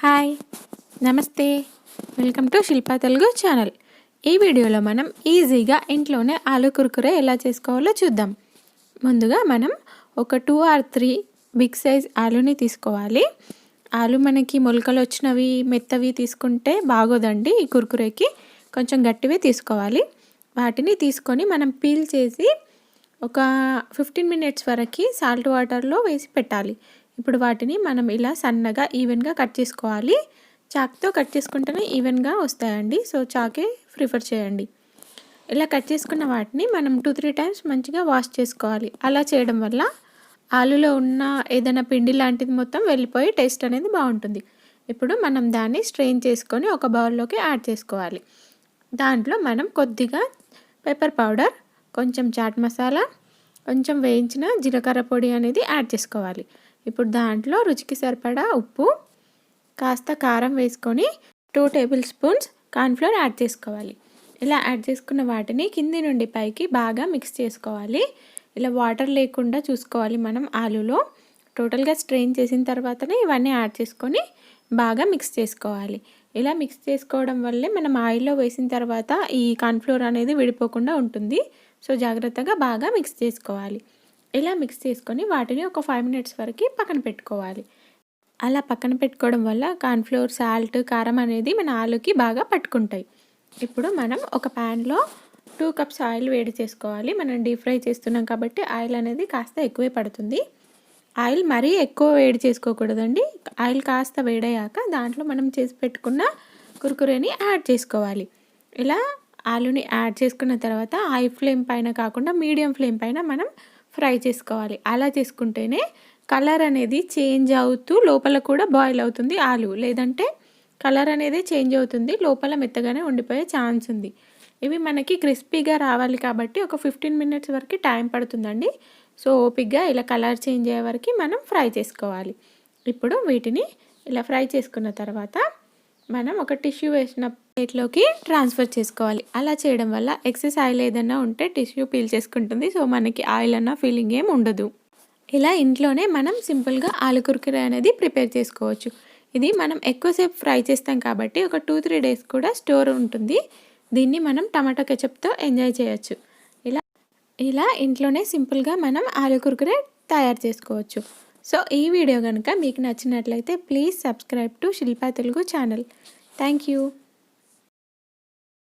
Hi, నమస్తే. Welcome to Shilpa Telugu channel. ఈ వీడియోలో మనం ఈజీగా ఇంట్లోనే ఆలు కుర్కురే ఎలా చేసుకోవాలో చూద్దాం. ముందుగా మనం ఒక 2 or 3 బిగ్ సైజ్ ఆలుని తీసుకోవాలి. ఆలు మనకి మొలకలు వచ్చినవి మెత్తవి తీసుకుంటే బాగోదండి. ఈ కుర్కురేకి కొంచెం గట్టివే తీసుకోవాలి. వాటిని తీసుకొని మనం పీల్ చేసి ఒక 15 minutes వరకు సాల్ట్ వాటర్లో వేసి పెట్టాలి. ఇప్పుడు వాటిని మనం ఇలా సన్నగా ఈవెన్గా కట్ చేసుకోవాలి. చాక్తో కట్ చేసుకుంటేనే ఈవెన్గా వస్తాయండి. సో చాకే ప్రిఫర్ చేయండి. ఇలా కట్ చేసుకున్న వాటిని మనం 2-3 times మంచిగా వాష్ చేసుకోవాలి. అలా చేయడం వల్ల ఆలులో ఉన్న ఏదైనా పిండి లాంటిది మొత్తం వెళ్ళిపోయి టేస్ట్ అనేది బాగుంటుంది. ఇప్పుడు మనం దాన్ని స్ట్రెయిన్ చేసుకొని ఒక బౌల్లోకి యాడ్ చేసుకోవాలి. దాంట్లో మనం కొద్దిగా పెప్పర్ పౌడర్, కొంచెం చాట్ మసాలా, కొంచెం వేయించిన జీలకర్ర పొడి అనేది యాడ్ చేసుకోవాలి. ఇప్పుడు దాంట్లో రుచికి సరిపడా ఉప్పు, కాస్త కారం వేసుకొని 2 tablespoons కార్న్ఫ్లోర్ యాడ్ చేసుకోవాలి. ఇలా యాడ్ చేసుకున్న వాటిని కింది నుండి పైకి బాగా మిక్స్ చేసుకోవాలి. ఇలా వాటర్ లేకుండా చూసుకోవాలి మనం ఆలులో. టోటల్గా స్ట్రెయిన్ చేసిన తర్వాతనే ఇవన్నీ యాడ్ చేసుకొని బాగా మిక్స్ చేసుకోవాలి. ఇలా మిక్స్ చేసుకోవడం వల్లే మనం ఆయిల్లో వేసిన తర్వాత ఈ కార్న్ఫ్లోర్ అనేది విడిపోకుండా ఉంటుంది. సో జాగ్రత్తగా బాగా మిక్స్ చేసుకోవాలి. ఇలా మిక్స్ చేసుకొని వాటిని ఒక 5 minutes వరకు పక్కన పెట్టుకోవాలి. అలా పక్కన పెట్టుకోవడం వల్ల కార్న్ఫ్లోర్, సాల్ట్, కారం అనేది మన ఆలుకి బాగా పట్టుకుంటాయి. ఇప్పుడు మనం ఒక ప్యాన్లో 2 cups ఆయిల్ వేడి చేసుకోవాలి. మనం డీప్ ఫ్రై చేస్తున్నాం కాబట్టి ఆయిల్ అనేది కాస్త ఎక్కువే పడుతుంది. ఆయిల్ మరీ ఎక్కువ వేడి చేసుకోకూడదండి. ఆయిల్ కాస్త వేడయ్యాక దాంట్లో మనం చేసి పెట్టుకున్న కుర్కురేని యాడ్ చేసుకోవాలి. ఇలా ఆలుని యాడ్ చేసుకున్న తర్వాత హై ఫ్లేమ్ పైన కాకుండా మీడియం ఫ్లేమ్ పైన మనం ఫ్రై చేసుకోవాలి. అలా చేసుకుంటేనే కలర్ అనేది చేంజ్ అవుతూ లోపల కూడా బాయిల్ అవుతుంది ఆలు. లేదంటే కలర్ అనేది చేంజ్ అవుతుంది, లోపల మెత్తగానే ఉండిపోయే ఛాన్స్ ఉంది. ఇవి మనకి క్రిస్పీగా రావాలి కాబట్టి ఒక 15 minutes వరకు టైం పడుతుందండి. సో ఓపిక్గా ఇలా కలర్ చేంజ్ అయ్యే వరకు మనం ఫ్రై చేసుకోవాలి. ఇప్పుడు వీటిని ఇలా ఫ్రై చేసుకున్న తర్వాత మనం ఒక టిష్యూ వేసిన ప్లేట్లోకి ట్రాన్స్ఫర్ చేసుకోవాలి. అలా చేయడం వల్ల ఎక్సెస్ ఆయిల్ ఏదైనా ఉంటే టిష్యూ పీల్ చేసుకుంటుంది. సో మనకి ఆయిల్ అన్న ఫీలింగ్ ఏం ఉండదు. ఇలా ఇంట్లోనే మనం సింపుల్గా ఆలు కుర్కురే అనేది ప్రిపేర్ చేసుకోవచ్చు. ఇది మనం ఎక్కువసేపు ఫ్రై చేస్తాం కాబట్టి ఒక 2-3 days కూడా స్టోర్ ఉంటుంది. దీన్ని మనం టమాటో కెచప్తో ఎంజాయ్ చేయొచ్చు. ఇలా ఇంట్లోనే సింపుల్గా మనం ఆలు కుర్కురే తయారు చేసుకోవచ్చు. సో ఈ వీడియో కనుక మీకు నచ్చినట్లయితే please subscribe to Shilpa Telugu channel. Thank you.